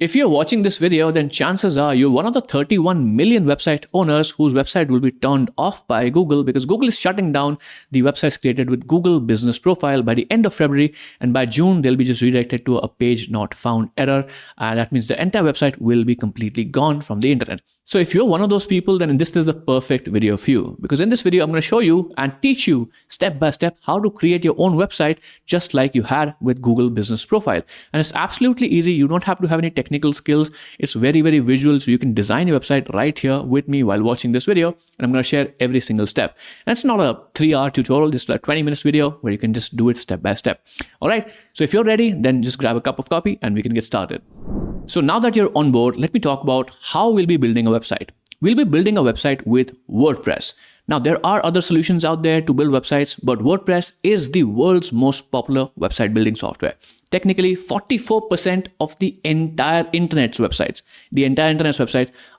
If you're watching this video, then chances are you're one of the 31 million website owners whose website will be turned off by Google because Google is shutting down the websites created with Google Business Profile by the end of February, and by June they'll be just redirected to a page not found error, and that means the entire website will be completely gone from the internet. So if you're one of those people, then this is the perfect video for you, because in this video I'm going to show you and teach you step by step how to create your own website just like you had with Google Business Profile. And it's absolutely easy. You don't have to have any technical skills. It's very, very visual, so you can design your website right here with me while watching this video, and I'm going to share every single step. And it's not a 3-hour tutorial, just a 20 minutes video where you can just do it step by step. All right, so if you're ready, then just grab a cup of coffee and we can get started. So now that you're on board, let me talk about how we'll be building a website. We'll be building a website with WordPress. Now, there are other solutions out there to build websites, but WordPress is the world's most popular website building software. Technically, 44% of the entire internet's websites,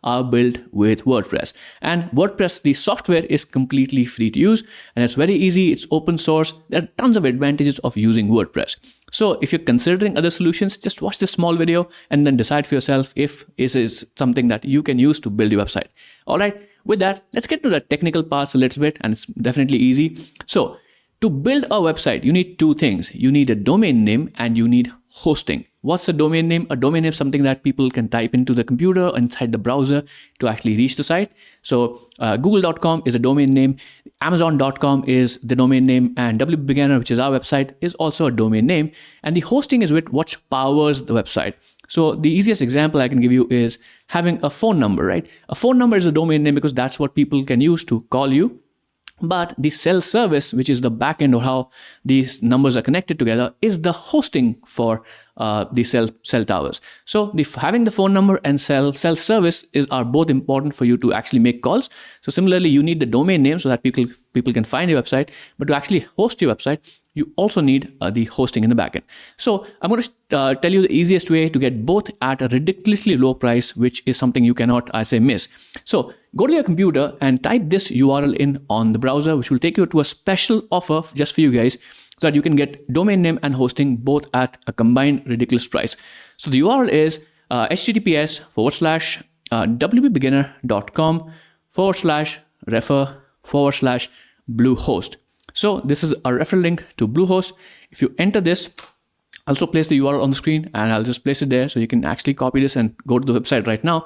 are built with WordPress. And WordPress, the software, is completely free to use, and it's very easy. It's open source. There are tons of advantages of using WordPress. So if you're considering other solutions, just watch this small video and then decide for yourself if this is something that you can use to build your website. All right, with that, let's get to the technical parts a little bit, and it's definitely easy. So to build a website, you need two things. You need a domain name and you need hosting. What's a domain name? A domain name is something that people can type into the computer inside the browser to actually reach the site. So google.com is a domain name, amazon.com is the domain name, and WPBeginner, which is our website, is also a domain name. And the hosting is what powers the website. So the easiest example I can give you is having a phone number, right? A phone number is a domain name because that's what people can use to call you. But the cell service, which is the backend or how these numbers are connected together, is the hosting for the cell towers. So having the phone number and cell service are both important for you to actually make calls. So similarly, you need the domain name so that people can find your website. But to actually host your website, you also need the hosting in the backend. So I'm going to tell you the easiest way to get both at a ridiculously low price, which is something you cannot, I say, miss. So go to your computer and type this URL in on the browser, which will take you to a special offer just for you guys, so that you can get domain name and hosting both at a combined ridiculous price. So the URL is https://wpbeginner.com/refer/Bluehost. So this is a referral link to Bluehost. If you enter this, I'll also place the URL on the screen and I'll just place it there so you can actually copy this and go to the website right now.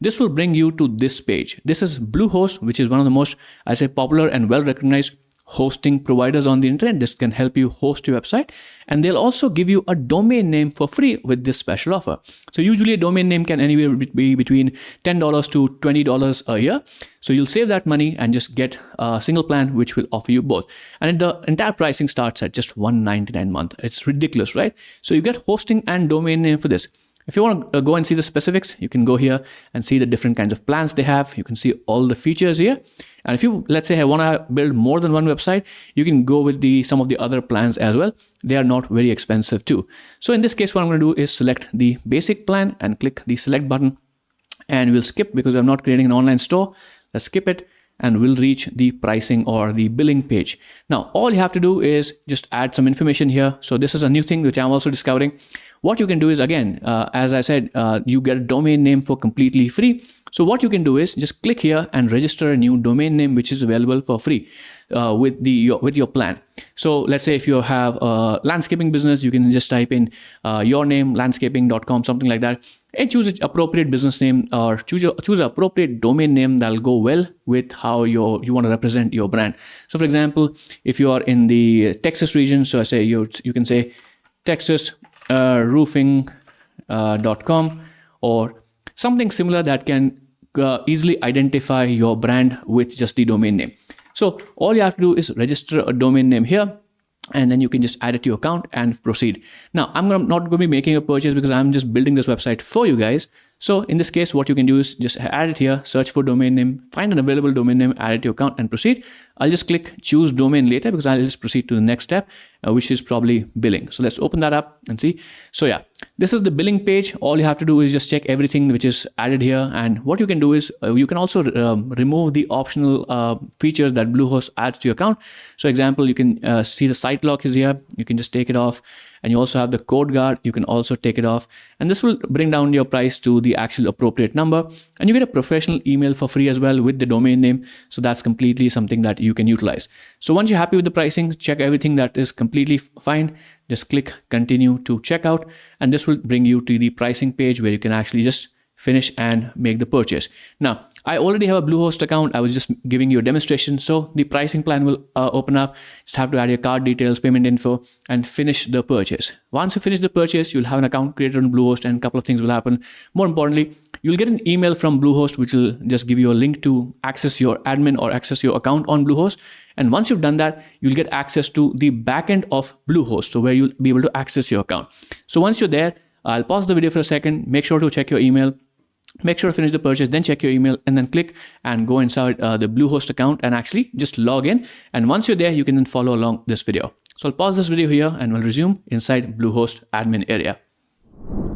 This will bring you to this page. This is Bluehost, which is one of the most, I say, popular and well-recognized hosting providers on the internet. This can help you host your website, and they'll also give you a domain name for free with this special offer. So usually a domain name can anywhere be between $10 to $20 a year. So you'll save that money and just get a single plan which will offer you both. And the entire pricing starts at just $199 a month. It's ridiculous, right? So you get hosting and domain name for this. If you want to go and see the specifics, you can go here and see the different kinds of plans they have. You can see all the features here. And if you, let's say, I want to build more than one website, you can go with some of the other plans as well. They are not very expensive too. So in this case, what I'm going to do is select the basic plan and click the select button. And we'll skip because I'm not creating an online store. Let's skip it. And we'll reach the pricing or the billing page. Now, all you have to do is just add some information here. So this is a new thing which I'm also discovering. What you can do is, again, as I said, you get a domain name for completely free. So what you can do is just click here and register a new domain name, which is available for free with your plan. So let's say if you have a landscaping business, you can just type in your name, landscaping.com, something like that, and choose an appropriate business name or choose an appropriate domain name that'll go well with how you want to represent your brand. So for example, if you are in the Texas region, so I say you can say texasroofing.com or something similar that can easily identify your brand with just the domain name. So all you have to do is register a domain name here, and then you can just add it to your account and proceed. Now, I'm not going to be making a purchase because I'm just building this website for you guys. So in this case, what you can do is just add it here, search for domain name, find an available domain name, add it to your account and proceed. I'll just click choose domain later because I'll just proceed to the next step, which is probably billing. So let's open that up and see. So yeah, this is the billing page. All you have to do is just check everything which is added here. And what you can do is you can also remove the optional features that Bluehost adds to your account. So example, you can see the site lock is here. You can just take it off. and you also have the code guard. You can also take it off, and this will bring down your price to the actual appropriate number, and you get a professional email for free as well with the domain name. So that's completely something that you can utilize. So once you're happy with the pricing, check everything that is completely fine, just click continue to checkout, and this will bring you to the pricing page where you can actually just finish and make the purchase. Now, I already have a Bluehost account. I was just giving you a demonstration. So the pricing plan will open up. Just have to add your card details, payment info, and finish the purchase. Once you finish the purchase, you'll have an account created on Bluehost, and a couple of things will happen. More importantly, you'll get an email from Bluehost, which will just give you a link to access your admin or access your account on Bluehost. And once you've done that, you'll get access to the backend of Bluehost, so where you'll be able to access your account. So once you're there, I'll pause the video for a second. Make sure to check your email. Make sure to finish the purchase, then check your email, and then click and go inside the Bluehost account and actually just log in. And once you're there, you can then follow along this video. So I'll pause this video here and we'll resume inside Bluehost admin area.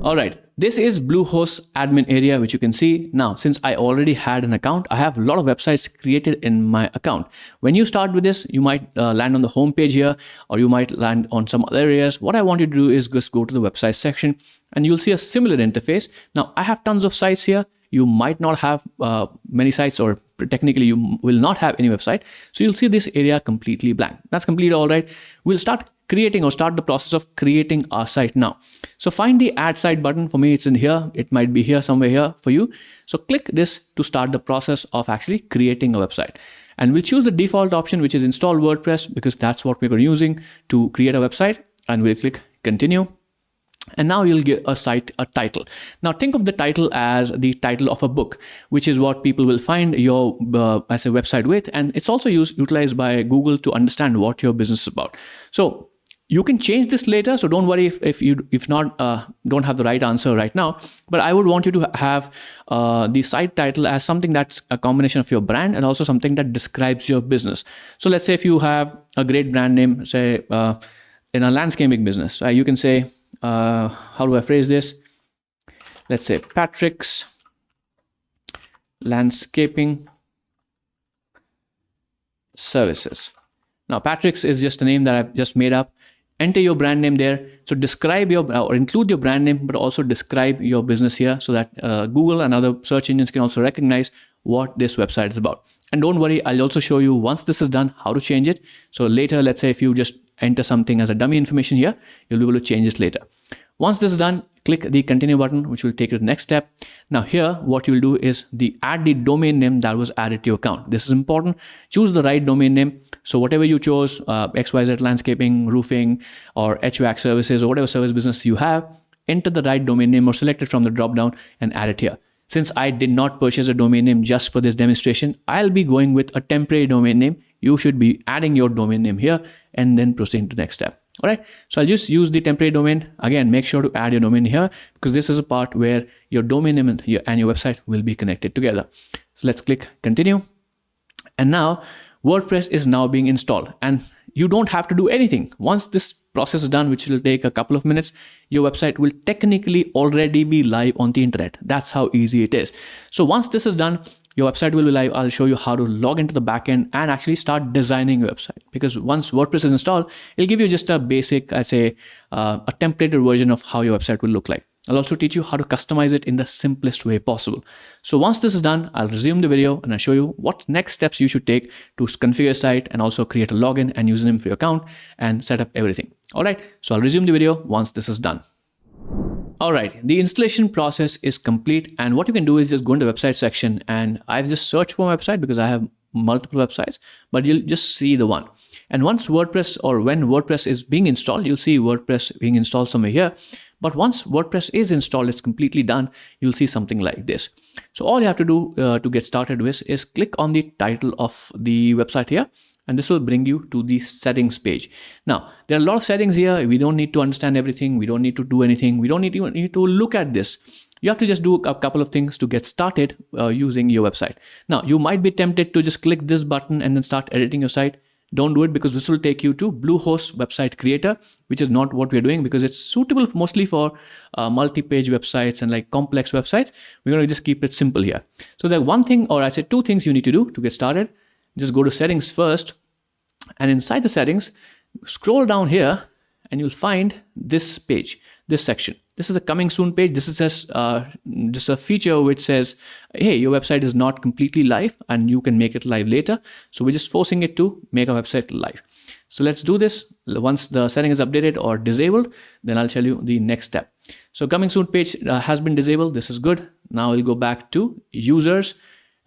All right, this is Bluehost admin area, which you can see. Now, since I already had an account, I have a lot of websites created in my account. When you start with this, you might land on the home page here, or you might land on some other areas. What I want you to do is just go to the website section, and you'll see a similar interface. Now, I have tons of sites here. You might not have many sites, or technically you will not have any website. So you'll see this area completely blank. That's completely all right. We'll start creating or start the process of creating our site now. So find the add site button. For me, it's in here. It might be here, somewhere here for you. So click this to start the process of actually creating a website. And we'll choose the default option, which is install WordPress, because that's what we're using to create a website. And we'll click continue. And now you'll get a site, a title. Now think of the title as the title of a book, which is what people will find your as a website with. And it's also utilized by Google to understand what your business is about. So you can change this later. So don't worry if you don't have the right answer right now. But I would want you to have the site title as something that's a combination of your brand and also something that describes your business. So let's say if you have a great brand name, say in a landscaping business, you can say, how do I phrase this? Let's say Patrick's Landscaping Services. Now, Patrick's is just a name that I've just made up. Enter your brand name there. So describe your or include your brand name, but also describe your business here so that Google and other search engines can also recognize what this website is about. And don't worry, I'll also show you once this is done how to change it. So later, let's say if you just enter something as a dummy information here, you'll be able to change this later. Once this is done, click the continue button, which will take you to the next step. Now here, what you'll do is add the domain name that was added to your account. This is important. Choose the right domain name. So whatever you chose, XYZ landscaping, roofing, or HVAC services, or whatever service business you have, enter the right domain name or select it from the drop down and add it here. Since I did not purchase a domain name just for this demonstration, I'll be going with a temporary domain name. You should be adding your domain name here and then proceeding to the next step. All right. So I'll just use the temporary domain. Again, make sure to add your domain here because this is a part where your domain name and your website will be connected together. So let's click continue. And now WordPress is now being installed and you don't have to do anything. Once this process is done, which will take a couple of minutes, your website will technically already be live on the internet. That's how easy it is. So once this is done, your website will be live. I'll show you how to log into the backend and actually start designing your website. Because once WordPress is installed, it'll give you just a basic, I'd say, a templated version of how your website will look like. I'll also teach you how to customize it in the simplest way possible. So once this is done, I'll resume the video and I'll show you what next steps you should take to configure your site and also create a login and username for your account and set up everything. All right, so I'll resume the video once this is done. All right, the installation process is complete. And what you can do is just go into the website section and I've just searched for my website because I have multiple websites, but you'll just see the one. And once WordPress or when WordPress is being installed, you'll see WordPress being installed somewhere here. But once WordPress is installed, it's completely done, you'll see something like this. So all you have to do to get started with is click on the title of the website here, and this will bring you to the settings page. Now, there are a lot of settings here. We don't need to understand everything. We don't need to do anything. We don't need to look at this. You have to just do a couple of things to get started using your website. Now, you might be tempted to just click this button and then start editing your site. Don't do it because this will take you to Bluehost Website Creator, which is not what we're doing because it's suitable mostly for multi-page websites and like complex websites. We're going to just keep it simple here. So the one thing, or I said two things you need to do to get started. Just go to settings first, and inside the settings, scroll down here and you'll find this page, this section. This is the coming soon page. This is just a feature which says, hey, your website is not completely live and you can make it live later. So we're just forcing it to make our website live. So let's do this. Once the setting is updated or disabled, then I'll tell you the next step. So coming soon page has been disabled. This is good. Now we'll go back to users.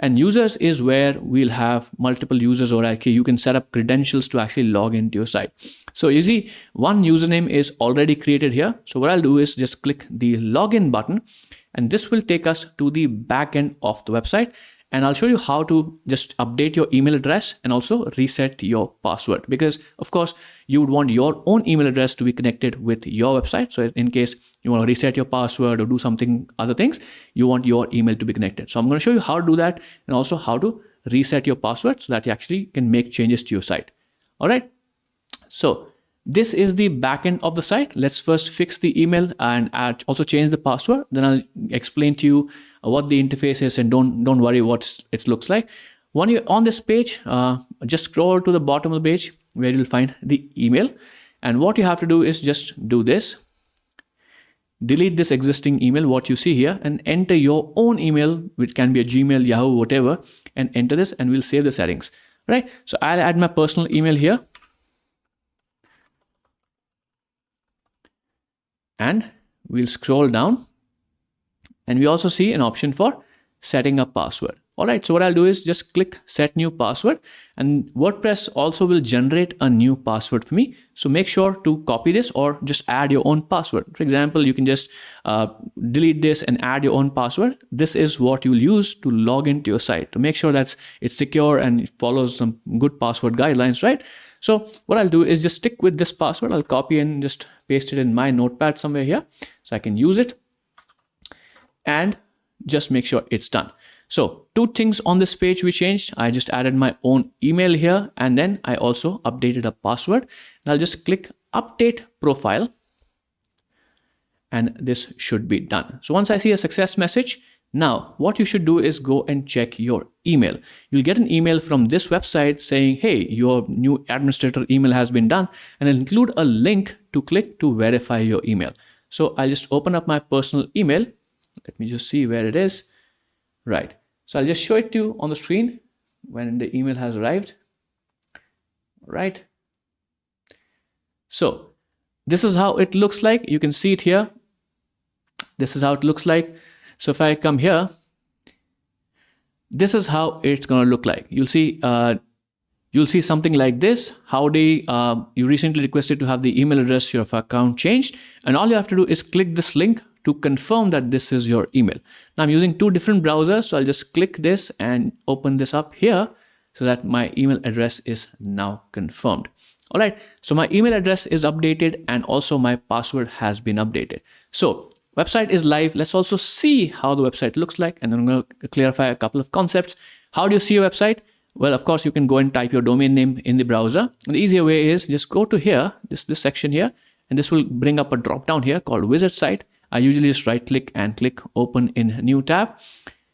And users is where we'll have multiple users, or actually you can set up credentials to actually log into your site. So you see one username is already created here. So what I'll do is just click the login button, and this will take us to the back end of the website. And I'll show you how to just update your email address and also reset your password, because of course you would want your own email address to be connected with your website. So in case you want to reset your password or do something other things, you want your email to be connected. So I'm going to show you how to do that and also how to reset your password so that you actually can make changes to your site. All right. So this is the backend of the site. Let's first fix the email and also change the password. Then I'll explain to you what the interface is, and don't worry what it looks like. When you're on this page, just scroll to the bottom of the page where you'll find the email. And what you have to do is just do this. Delete this existing email, what you see here, and enter your own email, which can be a Gmail, Yahoo, whatever, and enter this, and we'll save the settings. Right? So I'll add my personal email here. And we'll scroll down, and we also see an option for setting a password. All right, so what I'll do is just click set new password, and WordPress also will generate a new password for me. So make sure to copy this or just add your own password. For example, you can just delete this and add your own password. This is what you'll use to log into your site to make sure that it's secure and it follows some good password guidelines, right? So what I'll do is just stick with this password. I'll copy and just paste it in my notepad somewhere here so I can use it, and just make sure it's done. So two things on this page we changed. I just added my own email here, and then I also updated a password. And I'll just click update profile, and this should be done. So once I see a success message, now what you should do is go and check your email. You'll get an email from this website saying, hey, your new administrator email has been done, and it'll include a link to click to verify your email. So I'll just open up my personal email. Let me just see where it is. Right. So I'll just show it to you on the screen when the email has arrived. Right. So this is how it looks like. You can see it here. This is how it looks like. So if I come here, this is how it's going to look like. You'll see something like this. Howdy, you recently requested to have the email address of your account changed. And all you have to do is click this link to confirm that this is your email. Now I'm using two different browsers, so I'll just click this and open this up here so that my email address is now confirmed. All right, so my email address is updated and also my password has been updated. So website is live. Let's also see how the website looks like, and then I'm going to clarify a couple of concepts. How do you see your website? Well, of course, you can go and type your domain name in the browser. And the easier way is just go to here, this section here, and this will bring up a drop down here called Visit Site. I usually just right click and click open in new tab,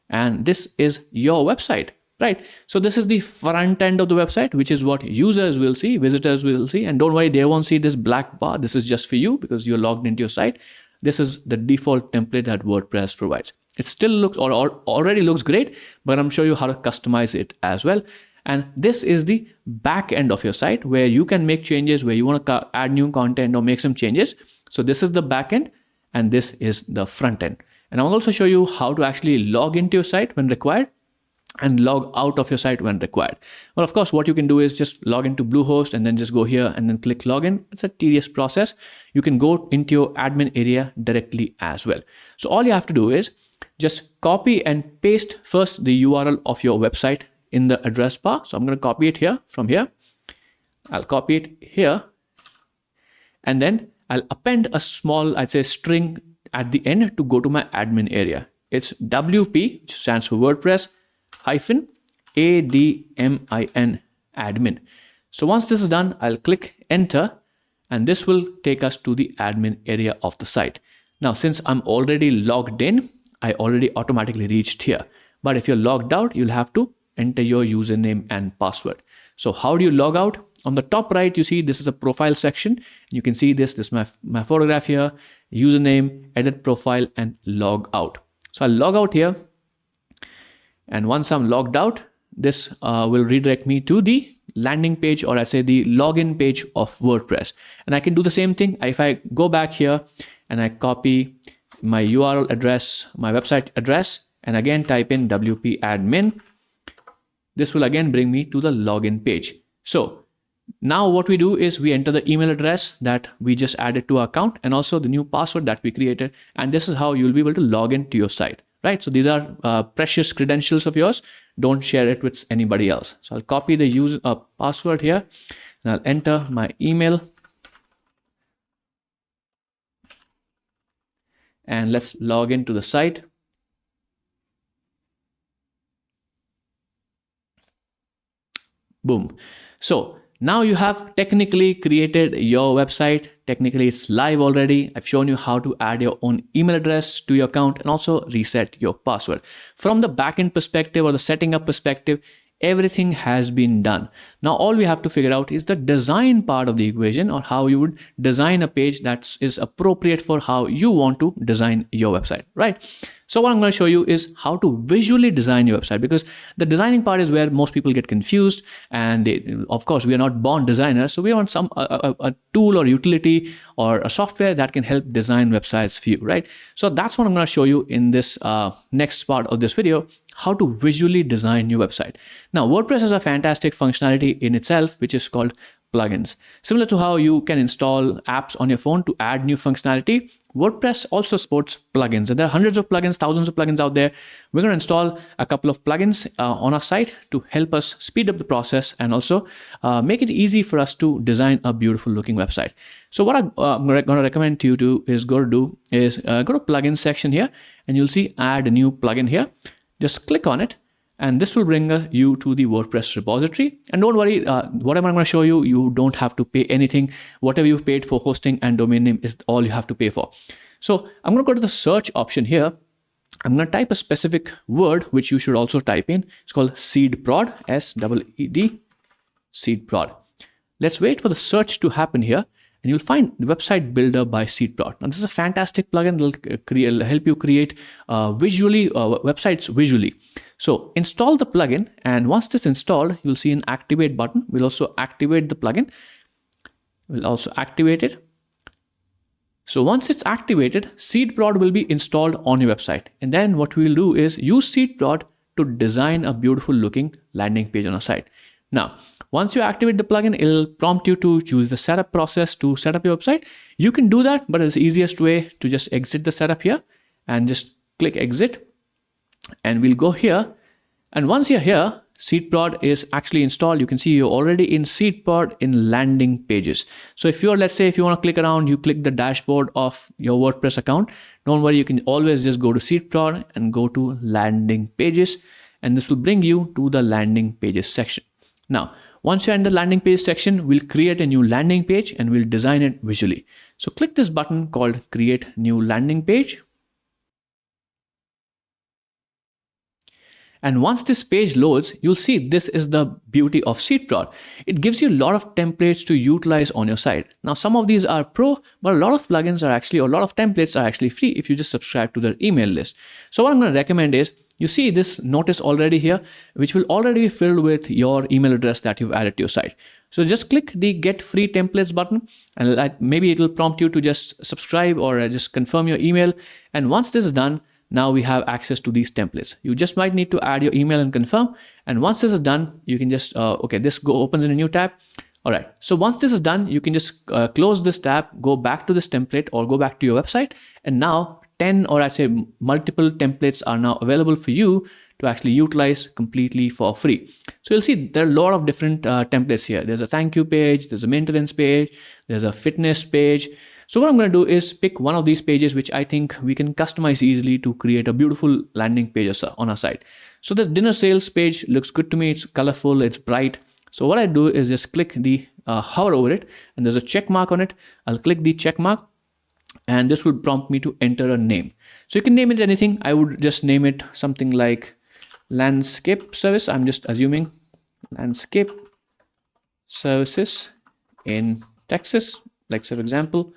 and this is your website, right? So this is the front end of the website, which is what users will see, visitors will see, and don't worry, they won't see this black bar. This is just for you because you're logged into your site. This is the default template that WordPress provides. It still looks or already looks great, but I'm showing you how to customize it as well. And this is the back end of your site where you can make changes, where you want to add new content or make some changes. So this is the back end, and this is the front end. And I'll also show you how to actually log into your site when required and log out of your site when required. Well, of course, what you can do is just log into Bluehost and then just go here and then click login. It's a tedious process. You can go into your admin area directly as well. So all you have to do is just copy and paste first the URL of your website in the address bar. So I'm going to copy it here from here. I'll copy it here, and then I'll append a small, I'd say, string at the end to go to my admin area. It's WP, which stands for WordPress -admin admin. So once this is done, I'll click enter, and this will take us to the admin area of the site. Now, since I'm already logged in, I already automatically reached here. But if you're logged out, you'll have to enter your username and password. So how do you log out? On the top right, you see this is a profile section. You can see this is my photograph here, username, edit profile, and log out. So I'll log out here. And once I'm logged out, this will redirect me to the landing page, or I'd say the login page of WordPress. And I can do the same thing. If I go back here and I copy my URL address, my website address, and again type in WP admin, this will again bring me to the login page. So now what we do is we enter the email address that we just added to our account and also the new password that we created. And this is how you'll be able to log into your site, right? So these are precious credentials of yours. Don't share it with anybody else. So I'll copy the user password here and I'll enter my email. And let's log into the site. Boom. So now you have technically created your website. Technically it's live already. I've shown you how to add your own email address to your account and also reset your password. From the backend perspective or the setting up perspective, everything has been done. Now all we have to figure out is the design part of the equation, or how you would design a page that is appropriate for how you want to design your website, right? So what I'm going to show you is how to visually design your website, because the designing part is where most people get confused. And of course, we are not born designers. So we want some a tool or utility or a software that can help design websites for you, right? So that's what I'm going to show you in this next part of this video, how to visually design your website. Now, WordPress has a fantastic functionality in itself, which is called plugins. Similar to how you can install apps on your phone to add new functionality, WordPress also supports plugins. And there are hundreds of plugins, thousands of plugins out there. We're going to install a couple of plugins on our site to help us speed up the process and also make it easy for us to design a beautiful looking website. So what I'm going to recommend to you is go to plugin section here, and you'll see add a new plugin here. Just click on it, and this will bring you to the WordPress repository. And don't worry, whatever I'm going to show you, you don't have to pay anything. Whatever you've paid for hosting and domain name is all you have to pay for. So I'm going to go to the search option here. I'm going to type a specific word, which you should also type in. It's called seedprod, SEED, seedprod. Let's wait for the search to happen here. And you'll find the Website Builder by Seedprod. Now, this is a fantastic plugin that will help you create websites visually. So install the plugin, and once this is installed, you'll see an activate button. We'll also activate the plugin. We'll also activate it. So once it's activated, Seedprod will be installed on your website. And then what we'll do is use Seedprod to design a beautiful looking landing page on our site. Now, once you activate the plugin, it'll prompt you to choose the setup process to set up your website. You can do that, but it's the easiest way to just exit the setup here and just click exit. And we'll go here. And once you're here, Seedprod is actually installed. You can see you're already in Seedprod in landing pages. So if you're, let's say, if you want to click around, you click the dashboard of your WordPress account. Don't worry, you can always just go to Seedprod and go to landing pages. And this will bring you to the landing pages section. Now, once you're in the landing page section, we'll create a new landing page and we'll design it visually. So click this button called Create New Landing Page. And once this page loads, you'll see this is the beauty of Seedprod. It gives you a lot of templates to utilize on your site. Now, some of these are pro, but a lot of plugins are actually, or a lot of templates are actually free if you just subscribe to their email list. So what I'm going to recommend is, you see this notice already here, which will already be filled with your email address that you've added to your site. So just click the Get Free Templates button, and maybe it will prompt you to just subscribe or just confirm your email. And once this is done, now we have access to these templates. You just might need to add your email and confirm. And once this is done, you can just, this opens in a new tab. All right. So once this is done, you can just close this tab, go back to this template or go back to your website. And now 10 or I'd say multiple templates are now available for you to actually utilize completely for free. So you'll see there are a lot of different templates here. There's a thank you page, there's a maintenance page, there's a fitness page. So what I'm going to do is pick one of these pages, which I think we can customize easily to create a beautiful landing page on our site. So the dinner sales page looks good to me. It's colorful, it's bright. So what I do is just click the hover over it, and there's a check mark on it. I'll click the check mark, and this will prompt me to enter a name. So you can name it anything. I would just name it something like landscape service. I'm just assuming landscape services in Texas, like for example.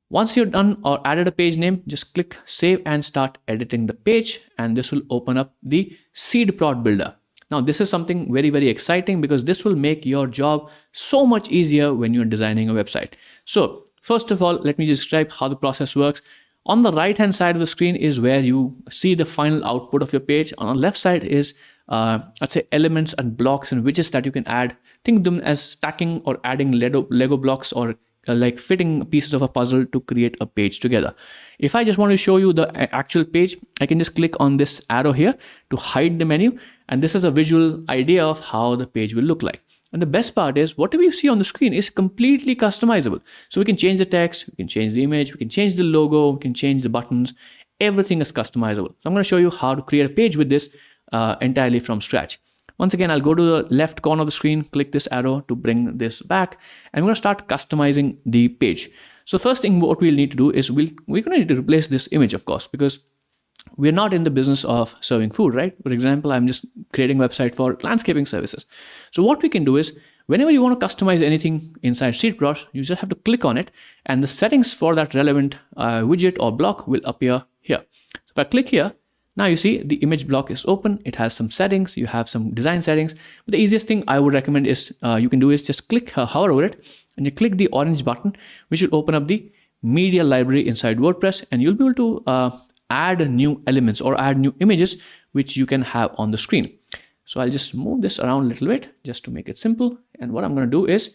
Once you're done or added a page name, just click save and start editing the page, and this will open up the seed prod builder. Now, this is something very, very exciting because this will make your job so much easier when you're designing a website. So first of all, let me describe how the process works. On the right hand side of the screen is where you see the final output of your page. On the left side is let's say elements and blocks and widgets that you can add. Think of them as stacking or adding Lego blocks, or like fitting pieces of a puzzle to create a page together. If I just want to show you the actual page, I can just click on this arrow here to hide the menu, and this is a visual idea of how the page will look like. And the best part is whatever you see on the screen is completely customizable. So we can change the text, we can change the image, we can change the logo, we can change the buttons. Everything is customizable. So I'm going to show you how to create a page with this entirely from scratch. Once again, I'll go to the left corner of the screen, click this arrow to bring this back, and I'm going to start customizing the page. So first thing what we'll need to do is we're going to need to replace this image, of course, because we're not in the business of serving food, right? For example, I'm just creating a website for landscaping services. So what we can do is whenever you want to customize anything inside SeedProd, you just have to click on it, and the settings for that relevant widget or block will appear here. So if I click here, now you see the image block is open. It has some settings. You have some design settings. But the easiest thing I would recommend is you can do is just click, hover over it, and you click the orange button, which will open up the media library inside WordPress, and you'll be able to add new elements or add new images which you can have on the screen. So I'll just move this around a little bit just to make it simple. And what I'm going to do is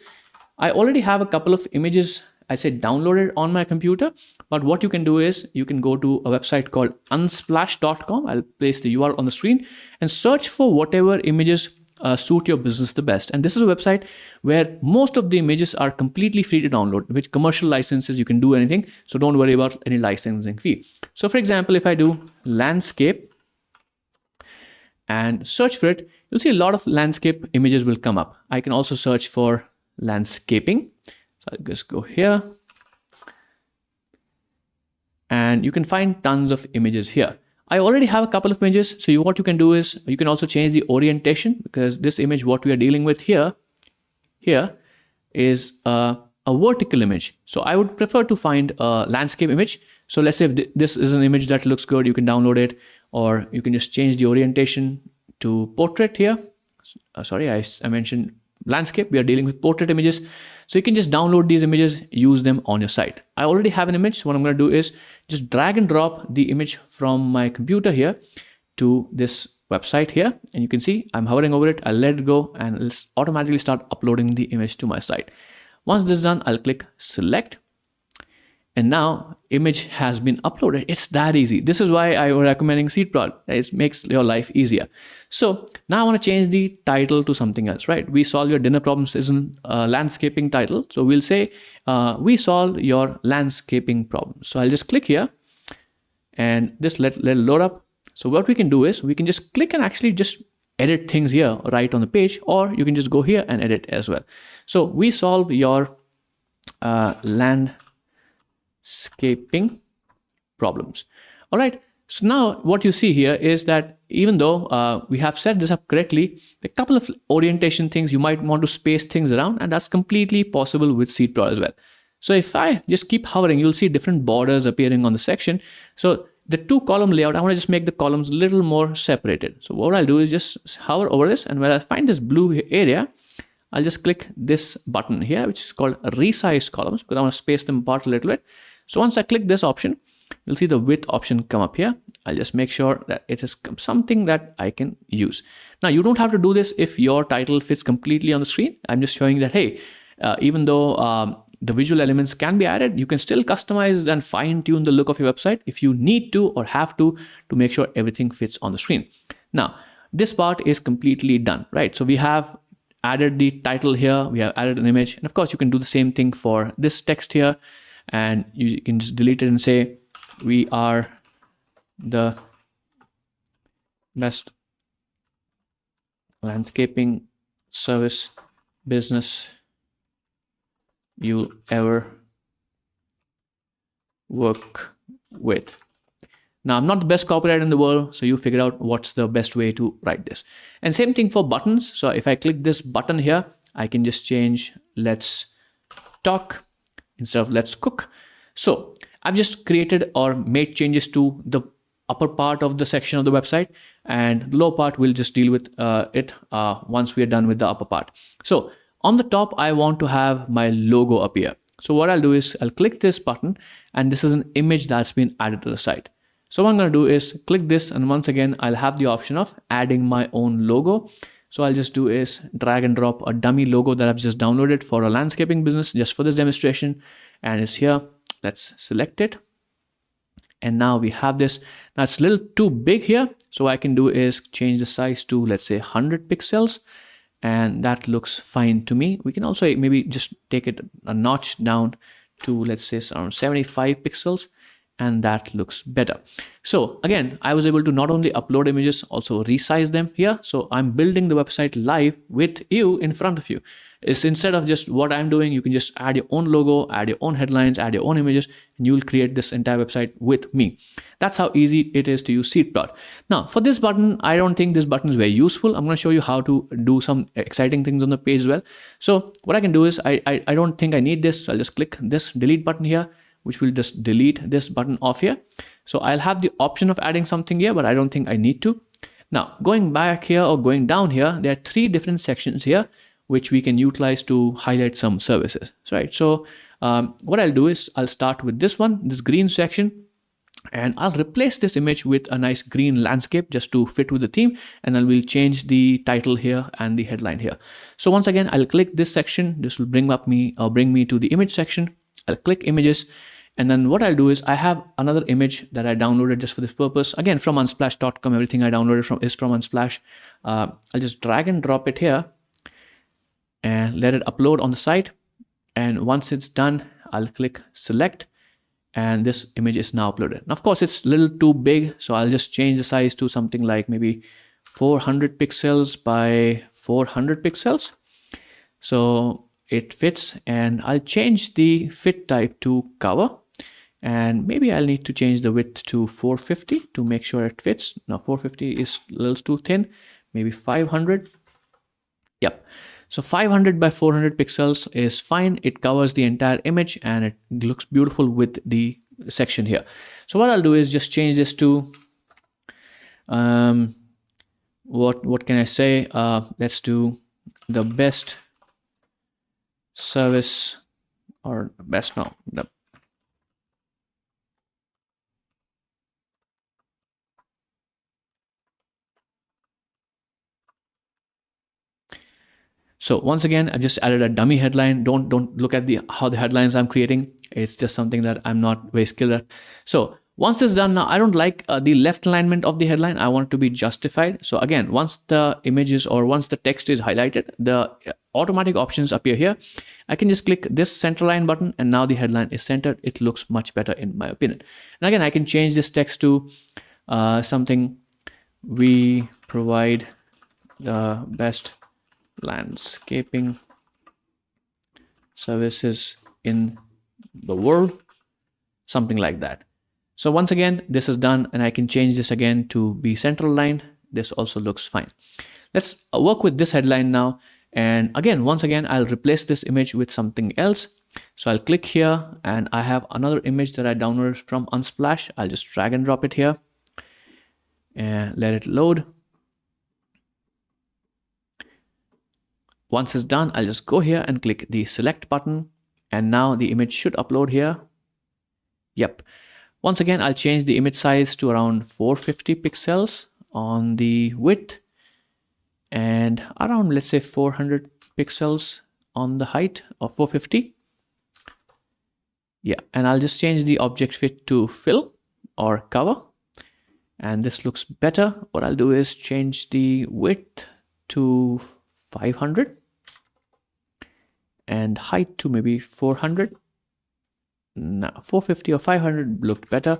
I already have a couple of images I said downloaded on my computer, but what you can do is you can go to a website called unsplash.com. I'll place the URL on the screen and search for whatever images suit your business the best. And this is a website where most of the images are completely free to download. With commercial licenses, you can do anything. So don't worry about any licensing fee. So for example, if I do landscape and search for it, you'll see a lot of landscape images will come up. I can also search for landscaping. So I'll just go here, and you can find tons of images here. I already have a couple of images. So what you can do is you can also change the orientation, because this image, what we are dealing with here is a vertical image. So I would prefer to find a landscape image. So let's say if this is an image that looks good, you can download it, or you can just change the orientation to portrait here. Sorry, I mentioned landscape. We are dealing with portrait images. So you can just download these images, use them on your site. I already have an image. So what I'm going to do is just drag and drop the image from my computer here to this website here. And you can see I'm hovering over it. I'll let it go, and it'll automatically start uploading the image to my site. Once this is done, I'll click select. And now image has been uploaded. It's that easy. This is why I was recommending SeedProd. It makes your life easier. So now I want to change the title to something else, right? We solve your dinner problems isn't a landscaping title. So we'll say we solve your landscaping problems. So I'll just click here, and this let it load up. So what we can do is we can just click and actually just edit things here right on the page, or you can just go here and edit as well. So we solve your landscaping problems. All right. So now what you see here is that even though we have set this up correctly, a couple of orientation things, you might want to space things around, and that's completely possible with SeedProd as well. So if I just keep hovering, you'll see different borders appearing on the section. So the two column layout, I want to just make the columns a little more separated. So what I'll do is just hover over this, and when I find this blue area, I'll just click this button here, which is called resize columns, because I want to space them apart a little bit. So once I click this option, you'll see the width option come up here. I'll just make sure that it is something that I can use. Now, you don't have to do this if your title fits completely on the screen. I'm just showing that, hey, even though the visual elements can be added, you can still customize and fine tune the look of your website if you need to or have to make sure everything fits on the screen. Now, this part is completely done, right? So we have added the title here, we have added an image, and of course you can do the same thing for this text here, and you can just delete it and say, we are the best landscaping service business you'll ever work with. Now, I'm not the best copywriter in the world, so you figure out what's the best way to write this. And same thing for buttons. So if I click this button here, I can just change let's talk instead of let's cook. So I've just created or made changes to the upper part of the section of the website, and the lower part will just deal with it once we are done with the upper part. So on the top, I want to have my logo appear. So what I'll do is I'll click this button, and this is an image that's been added to the site. So what I'm going to do is click this, and once again, I'll have the option of adding my own logo. So I'll just do is drag and drop a dummy logo that I've just downloaded for a landscaping business just for this demonstration, and it's here. Let's select it. And now we have this. Now it's a little too big here. So what I can do is change the size to, let's say, 100 pixels. And that looks fine to me. We can also maybe just take it a notch down to, let's say, around 75 pixels. And that looks better. So again, I was able to not only upload images, also resize them here. So I'm building the website live with you in front of you. It's instead of just what I'm doing, you can just add your own logo, add your own headlines, add your own images, and you'll create this entire website with me. That's how easy it is to use Seedplot. Now, for this button, I don't think this button is very useful. I'm going to show you how to do some exciting things on the page as well. So what I can do is I don't think I need this. So I'll just click this delete button here, which will just delete this button off here. So I'll have the option of adding something here, but I don't think I need to. Now, going back here or going down here, there are 3 different sections here, which we can utilize to highlight some services, right? So what I'll do is I'll start with this one, this green section, and I'll replace this image with a nice green landscape just to fit with the theme. And I will change the title here and the headline here. So once again, I'll click this section. This will bring me to the image section. I'll click images. And then what I'll do is I have another image that I downloaded just for this purpose. Again, from unsplash.com, everything I downloaded is from Unsplash. I'll just drag and drop it here and let it upload on the site. And once it's done, I'll click select, and this image is now uploaded. Now, of course, it's a little too big, so I'll just change the size to something like maybe 400 pixels by 400 pixels. So it fits, and I'll change the fit type to cover. And maybe I'll need to change the width to 450 to make sure it fits. Now 450 is a little too thin, maybe 500. Yep. So 500 by 400 pixels is fine. It covers the entire image and it looks beautiful with the section here. So what I'll do is just change this to, what can I say? Let's do the best service, or best, no, the So once again, I just added a dummy headline. Don't look at how the headlines I'm creating. It's just something that I'm not very skilled at. So once this is done, now I don't like the left alignment of the headline. I want it to be justified. So again, once the images or once the text is highlighted, the automatic options appear here. I can just click this center line button, and now the headline is centered. It looks much better in my opinion. And again, I can change this text to something: we provide the best landscaping services in the world, something like that. So once again, this is done, and I can change this again to be central line. This also looks fine. Let's work with this headline now. And again, once again, I'll replace this image with something else. So I'll click here, and I have another image that I downloaded from Unsplash. I'll just drag and drop it here and let it load. Once it's done, I'll just go here and click the select button, and now the image should upload here. Yep. Once again, I'll change the image size to around 450 pixels on the width and around, let's say, 400 pixels on the height of 450. Yeah, and I'll just change the object fit to fill or cover, and this looks better. What I'll do is change the width to 500 and height to maybe 400. Now 450 or 500 looked better.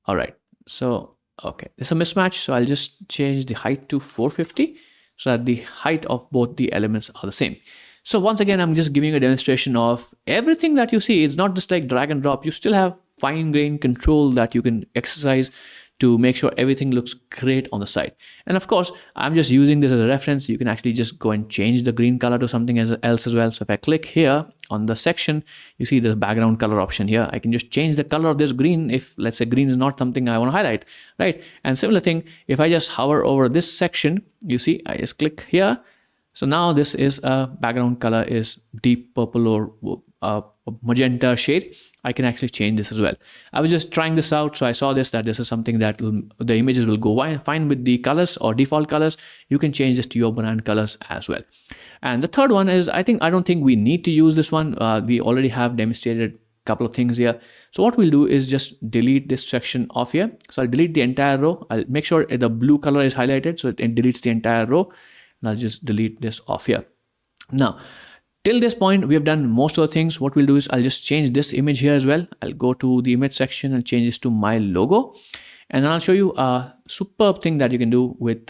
All right, so okay, it's a mismatch, so I'll just change the height to 450 so that the height of both the elements are the same. So once again, I'm just giving a demonstration of everything that you see. It's not just like drag and drop. You still have fine-grained control that you can exercise to make sure everything looks great on the site. And of course, I'm just using this as a reference. You can actually just go and change the green color to something else as well. So if I click here on the section, you see the background color option here. I can just change the color of this green if, let's say, green is not something I want to highlight, right? And similar thing, if I just hover over this section, you see, I just click here. So now this is a background color is deep purple or magenta shade. I can actually change this as well. I was just trying this out, so I saw that this is something that the images will go fine with the colors or default colors. You can change this to your brand colors as well. And the third one is, I don't think we need to use this one. We already have demonstrated a couple of things here. So what we'll do is just delete this section off here. So I'll delete the entire row. I'll make sure the blue color is highlighted, so it deletes the entire row. And I'll just delete this off here. Now, till this point, we have done most of the things. What we'll do is I'll just change this image here as well. I'll go to the image section and change this to my logo. And then I'll show you a superb thing that you can do with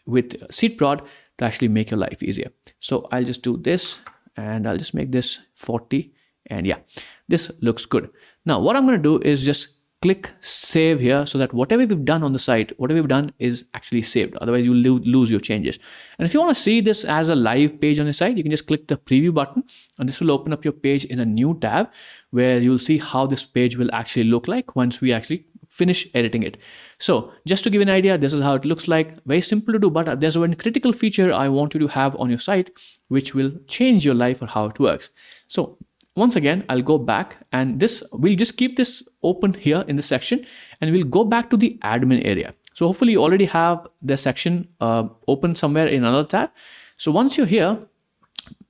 SeedProd to actually make your life easier. So I'll just do this and I'll just make this 40. And yeah, this looks good. Now, what I'm going to do is just click save here so that whatever we've done on the site, whatever we've done is actually saved. Otherwise, you'll lose your changes. And if you want to see this as a live page on your site, you can just click the preview button and this will open up your page in a new tab where you'll see how this page will actually look like once we actually finish editing it. So just to give you an idea, this is how it looks like. Very simple to do, but there's one critical feature I want you to have on your site, which will change your life or how it works. So once again, I'll go back and we'll just keep this open here in the section and we'll go back to the admin area. So hopefully you already have the section open somewhere in another tab. So once you're here,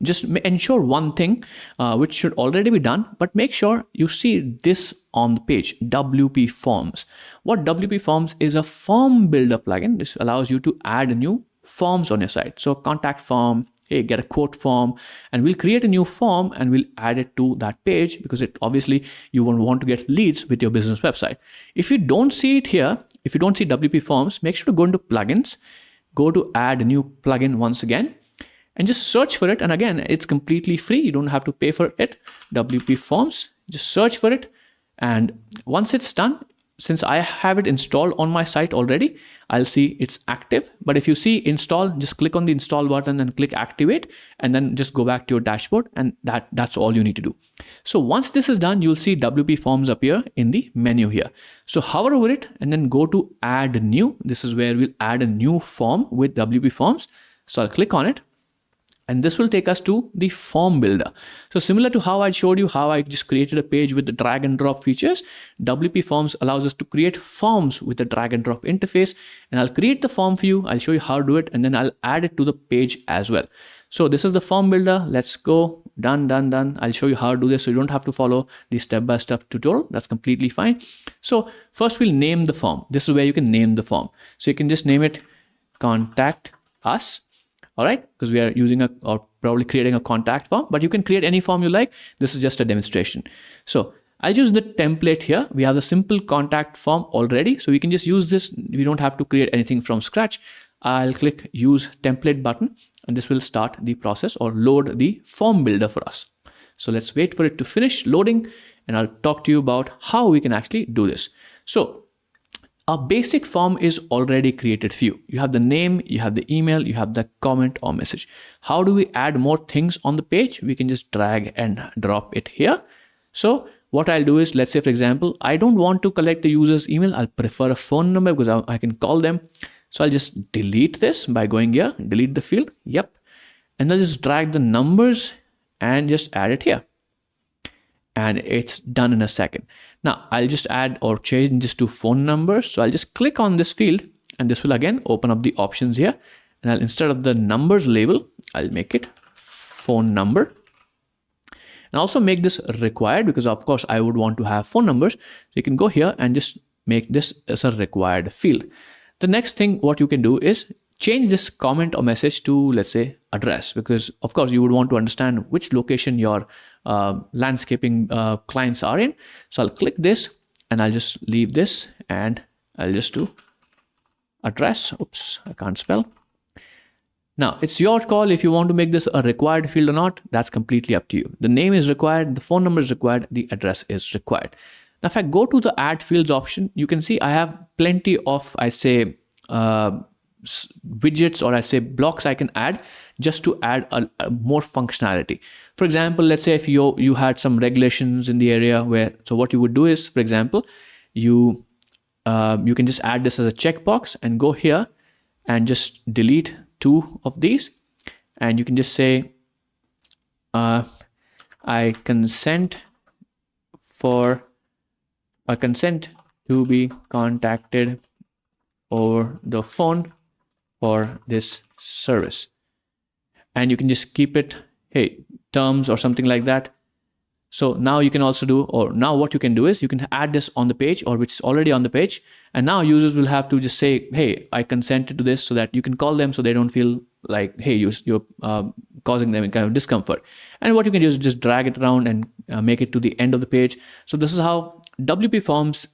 just ensure one thing, which should already be done, but make sure you see this on the page, WP Forms. What WP Forms is a form builder plugin. This allows you to add new forms on your site. So contact form, hey, get a quote form, and we'll create a new form and we'll add it to that page because it obviously you won't want to get leads with your business website. If you don't see it here, if you don't see WP Forms, make sure to go into plugins, go to add new plugin once again, and just search for it. And again, it's completely free. You don't have to pay for it. WP Forms, just search for it. And once it's done, since I have it installed on my site already, I'll see it's active. But if you see install, just click on the install button and click activate, and then just go back to your dashboard, and that's all you need to do. So once this is done, you'll see WP Forms appear in the menu here. So hover over it and then go to add new. This is where we'll add a new form with WP Forms. So I'll click on it. And this will take us to the form builder. So similar to how I showed you how I just created a page with the drag and drop features, WP Forms allows us to create forms with the drag and drop interface. And I'll create the form for you. I'll show you how to do it. And then I'll add it to the page as well. So this is the form builder. Let's go. Done, done, done. I'll show you how to do this. So you don't have to follow the step-by-step tutorial. That's completely fine. So first we'll name the form. This is where you can name the form. So you can just name it contact us. All right, because we are using or probably creating a contact form, but you can create any form you like. This is just a demonstration. So I'll use the template here. We have the simple contact form already. So we can just use this. We don't have to create anything from scratch. I'll click use template button and this will start the process or load the form builder for us. So let's wait for it to finish loading and I'll talk to you about how we can actually do this. So a basic form is already created for you. You have the name, you have the email, you have the comment or message. How do we add more things on the page? We can just drag and drop it here. So what I'll do is, let's say for example, I don't want to collect the user's email. I'll prefer a phone number because I can call them. So I'll just delete this by going here, delete the field. Yep. And then just drag the numbers and just add it here. And it's done in a second. Now I'll just add or change this to phone number. So I'll just click on this field and this will again open up the options here. And I'll, instead of the numbers label, I'll make it phone number. And also make this required because of course I would want to have phone numbers. So you can go here and just make this as a required field. The next thing what you can do is change this comment or message to, let's say, address, because of course you would want to understand which location your landscaping clients are in. So I'll click this and I'll just leave this and I'll just do address. Oops, I can't spell. Now it's your call if you want to make this a required field or not. That's completely up to you. The name is required, the phone number is required, the address is required. Now, if I go to the add fields option, you can see I have plenty of, I say, widgets, or I say blocks I can add just to add a more functionality. For example, let's say if you had some regulations in the area where, so what you would do is, for example, you can just add this as a checkbox and go here and just delete 2 of these, and you can just say I consent to be contacted over the phone for this service, and you can just keep it, hey, terms or something like that. So now you can also do, or now what you can do is you can add this on the page, or which is already on the page, and now users will have to just say, hey, I consented to this, so that you can call them so they don't feel like, hey, you're causing them kind of discomfort. And what you can do is just drag it around and make it to the end of the page. So this is how WP Forms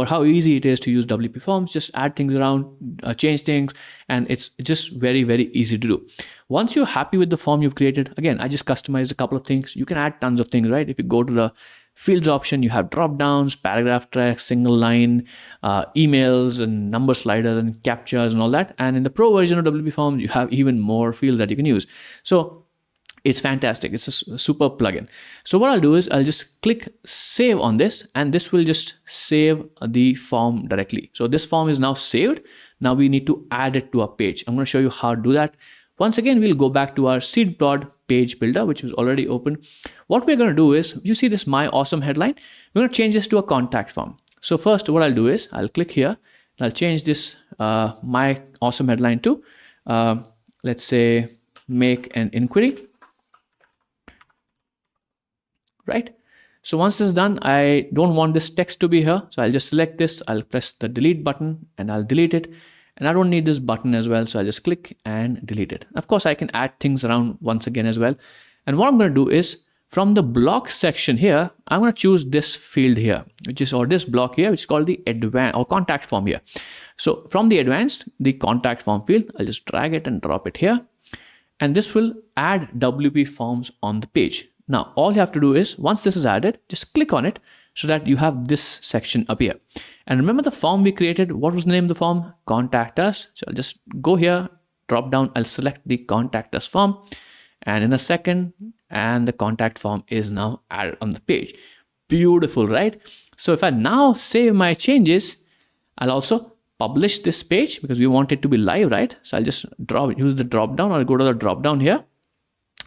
how easy it is to use WP Forms. Just add things around, change things, and it's just very, very easy to do. Once you're happy with the form you've created, again, I just customized a couple of things. You can add tons of things, right? If you go to the fields option, you have drop downs, paragraph text, single line, emails, and number sliders and captchas and all that. And in the pro version of WP Forms, you have even more fields that you can use. So it's fantastic. It's a super plugin. So what I'll do is I'll just click save on this, and this will just save the form directly. So this form is now saved. Now we need to add it to our page. I'm going to show you how to do that. Once again, we'll go back to our SeedProd page builder, which is already open. What we're going to do is, you see this My Awesome headline. We're going to change this to a contact form. So first, what I'll do is I'll click here. And I'll change this My Awesome headline to, let's say, make an inquiry. Right? So once this is done, I don't want this text to be here. So I'll just select this. I'll press the delete button and I'll delete it. And I don't need this button as well. So I'll just click and delete it. Of course, I can add things around once again as well. And what I'm going to do is, from the block section here, I'm going to choose this field here, or this block here, which is called the advanced or contact form here. So from the advanced, the contact form field, I'll just drag it and drop it here. And this will add WP Forms on the page. Now, all you have to do is, once this is added, just click on it so that you have this section appear. And remember the form we created, what was the name of the form? Contact Us. So I'll just go here, drop down, I'll select the Contact Us form. And in a second, and the contact form is now added on the page. Beautiful, right? So if I now save my changes, I'll also publish this page because we want it to be live, right? So I'll just use the drop down, or go to the drop down here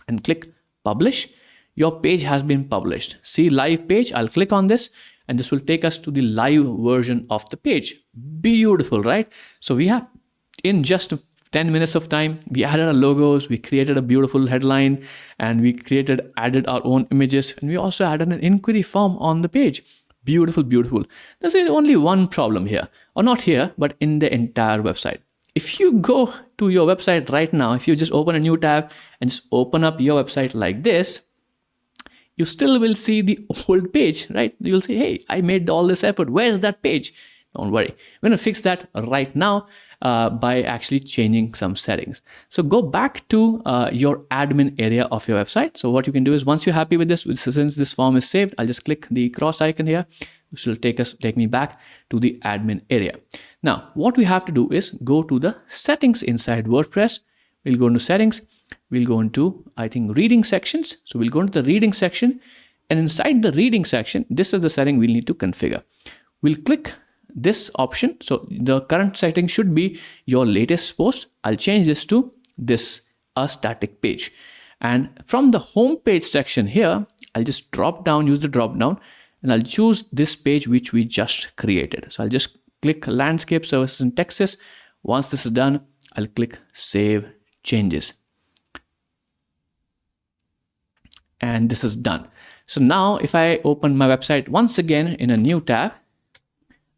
and click publish. Your page has been published. See live page, I'll click on this and this will take us to the live version of the page. Beautiful, right? So we have, in just 10 minutes of time, we added our logos, we created a beautiful headline, and we added our own images, and we also added an inquiry form on the page. Beautiful, beautiful. There's only one problem here, or not here, but in the entire website. If you go to your website right now, if you just open a new tab and just open up your website like this, you still will see the old page, right? You'll say, hey, I made all this effort. Where's that page? Don't worry. We're going to fix that right now by actually changing some settings. So go back to your admin area of your website. So what you can do is, once you're happy with this, since this form is saved, I'll just click the cross icon here, which will take me back to the admin area. Now, what we have to do is go to the settings inside WordPress. We'll go into settings. We'll go into, I think, reading sections. So we'll go into the reading section, and inside the reading section, this is the setting we'll need to configure. We'll click this option. So the current setting should be your latest post. I'll change this to this, a static page. And from the home page section here, I'll just drop down, use the drop down, and I'll choose this page which we just created. So I'll just click landscape services in Texas. Once this is done, I'll click save changes. And this is done. So now if I open my website once again in a new tab,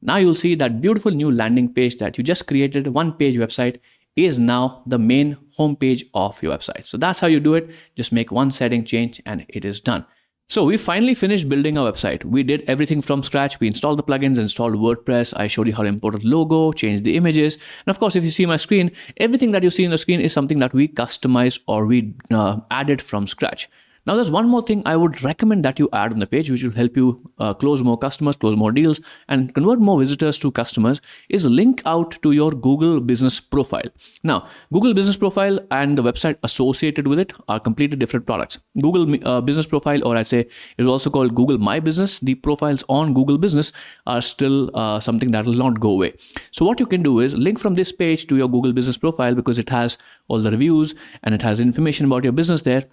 now you'll see that beautiful new landing page that you just created, one page website, is now the main home page of your website. So that's how you do it. Just make one setting change and it is done. So we finally finished building our website. We did everything from scratch. We installed the plugins, installed WordPress. I showed you how to import a logo, change the images. And of course, if you see my screen, everything that you see on the screen is something that we customized or we added from scratch. Now, there's one more thing I would recommend that you add on the page, which will help you close more customers, close more deals, and convert more visitors to customers, is link out to your Google business profile. Now, Google business profile and the website associated with it are completely different products. Google business profile, or I say it is also called Google My Business, the profiles on Google Business are still something that will not go away. So what you can do is link from this page to your Google business profile, because it has all the reviews and it has information about your business there.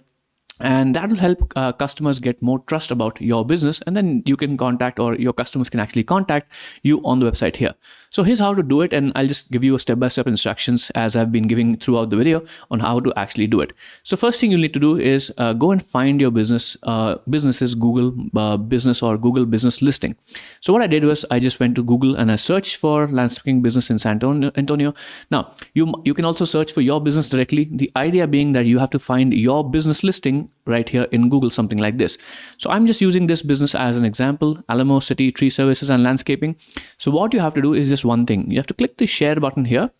And that will help customers get more trust about your business, and then you can contact, or your customers can actually contact you on the website here. So here's how to do it, and I'll just give you a step-by-step instructions as I've been giving throughout the video on how to actually do it. So first thing you'll need to do is go and find your business's Google business or Google business listing. So what I did was I just went to Google and I searched for landscaping business in San Antonio. Now you can also search for your business directly. The idea being that you have to find your business listing right here in Google, something like this. So I'm just using this business as an example: Alamo City Tree Services and Landscaping. So what you have to do is just one thing. You have to click the share button here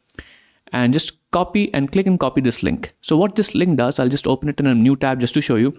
and just copy and click and copy this link. So what this link does, I'll just open it in a new tab just to show you.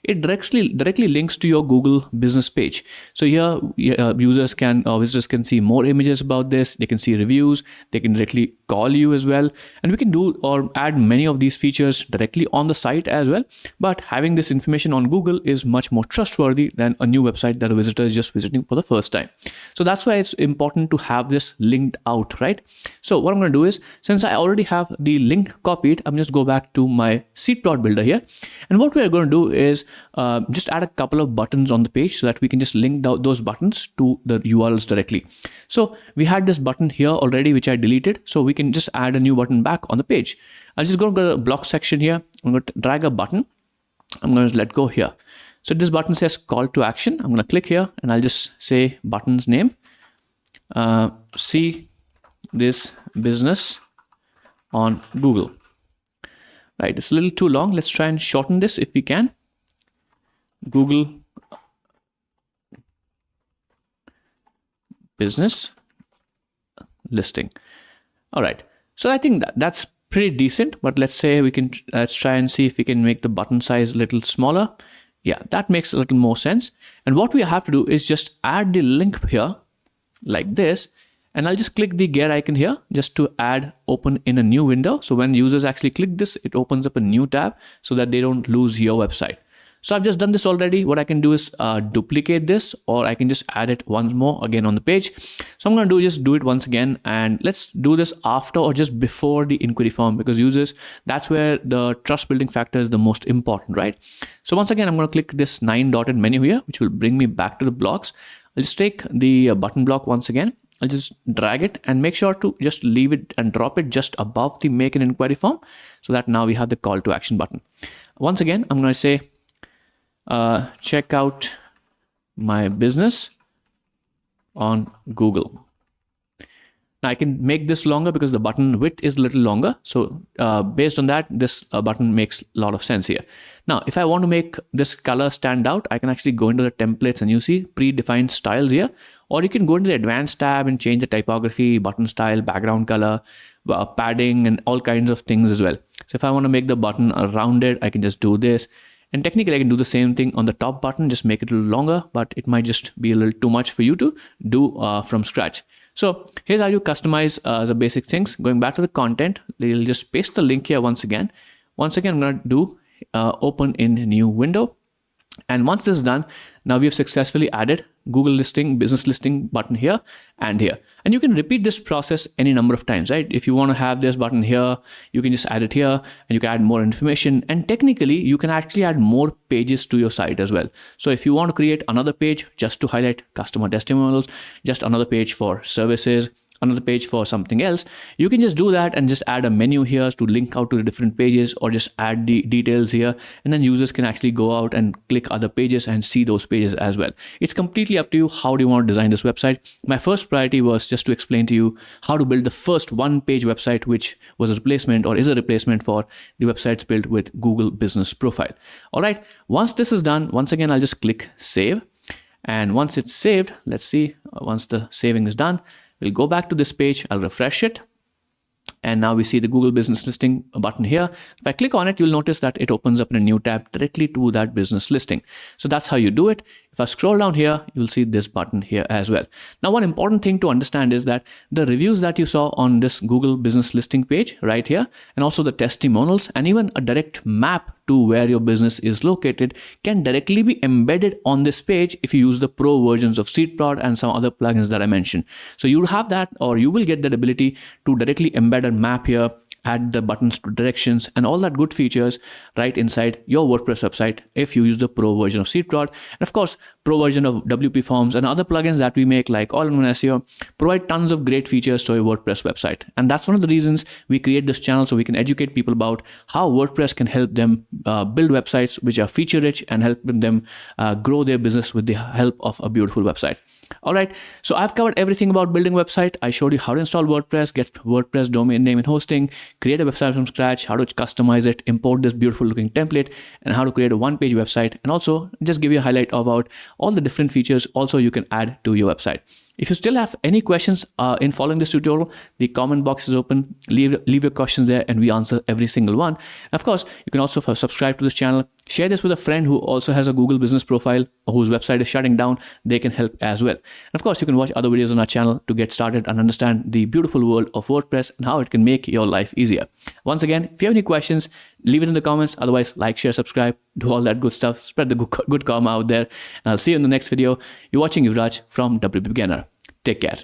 It directly links to your Google business page. So here users can, visitors can see more images about this. They can see reviews. They can directly call you as well. And we can do or add many of these features directly on the site as well. But having this information on Google is much more trustworthy than a new website that a visitor is just visiting for the first time. So that's why it's important to have this linked out, right? So what I'm going to do is, since I already have the link copied, I'm just go back to my seed plot builder here. And what we are going to do is just add a couple of buttons on the page so that we can just link those buttons to the URLs directly. So we had this button here already, which I deleted. So we can just add a new button back on the page. I'll just go to the block section here. I'm going to drag a button. I'm going to let go here. So this button says call to action. I'm going to click here and I'll just say button's name. See this business on Google. Right, it's a little too long. Let's try and shorten this if we can. Google business listing. All right, so I think that's pretty decent, but let's try and see if we can make the button size a little smaller. Yeah, that makes a little more sense. And what we have to do is just add the link here like this. And I'll just click the gear icon here just to add open in a new window. So when users actually click this, it opens up a new tab so that they don't lose your website. So I've just done this already. What I can do is duplicate this, or I can just add it once more again on the page. So I'm going to do it once again, and let's do this after or just before the inquiry form, because users, that's where the trust building factor is the most important, right? So once again, I'm going to click this 9 dotted menu here, which will bring me back to the blocks. I'll just take the button block once again. I'll just drag it and make sure to just leave it and drop it just above the make an inquiry form, so that now we have the call to action button. Once again, I'm going to say, check out my business on Google. Now I can make this longer because the button width is a little longer. So based on that, this button makes a lot of sense here. Now, if I want to make this color stand out, I can actually go into the templates and you see predefined styles here, or you can go into the advanced tab and change the typography, button style, background color, padding, and all kinds of things as well. So if I want to make the button rounded, I can just do this. And technically I can do the same thing on the top button, just make it a little longer, but it might just be a little too much for you to do from scratch. So here's how you customize the basic things. Going back to the content, you'll just paste the link here once again. Once again, I'm going to do open in a new window. And once this is done, now we have successfully added Google listing, business listing button here and here. And you can repeat this process any number of times, right? If you want to have this button here, you can just add it here and you can add more information. And technically, you can actually add more pages to your site as well. So if you want to create another page just to highlight customer testimonials, just another page for services, another page for something else, you can just do that and just add a menu here to link out to the different pages, or just add the details here, and then users can actually go out and click other pages and see those pages as well. It's completely up to you. How do you want to design this website? My first priority was just to explain to you how to build the first one-page website, which was a replacement or is a replacement for the websites built with Google Business Profile. All right, once this is done, once again, I'll just click save. And once it's saved, let's see, once the saving is done, we'll go back to this page, I'll refresh it. And now we see the Google business listing button here. If I click on it, you'll notice that it opens up in a new tab directly to that business listing. So that's how you do it. If I scroll down here, you'll see this button here as well. Now, one important thing to understand is that the reviews that you saw on this Google business listing page right here, and also the testimonials and even a direct map to where your business is located can directly be embedded on this page if you use the pro versions of SeedProd and some other plugins that I mentioned. So you'll have that, or you will get that ability to directly embed a map here, add the buttons to directions and all that good features right inside your WordPress website if you use the pro version of SeedProd. And of course, pro version of WP Forms and other plugins that we make like All-in-One SEO provide tons of great features to your WordPress website. And that's one of the reasons we create this channel, so we can educate people about how WordPress can help them build websites which are feature rich and help them grow their business with the help of a beautiful website. All right, so I've covered everything about building a website. I showed you how to install WordPress, get WordPress domain name and hosting, create a website from scratch, how to customize it, import this beautiful looking template, and how to create a one-page website, and also just give you a highlight about all the different features also you can add to your website. If you still have any questions in following this tutorial, the comment box is open. Leave your questions there and we answer every single one. And of course, you can also subscribe to this channel. Share this with a friend who also has a Google business profile or whose website is shutting down. They can help as well. And of course, you can watch other videos on our channel to get started and understand the beautiful world of WordPress and how it can make your life easier. Once again, if you have any questions, leave it in the comments. Otherwise, like, share, subscribe, do all that good stuff. Spread the good karma out there. And I'll see you in the next video. You're watching Yuvraj from WP Beginner. Take care.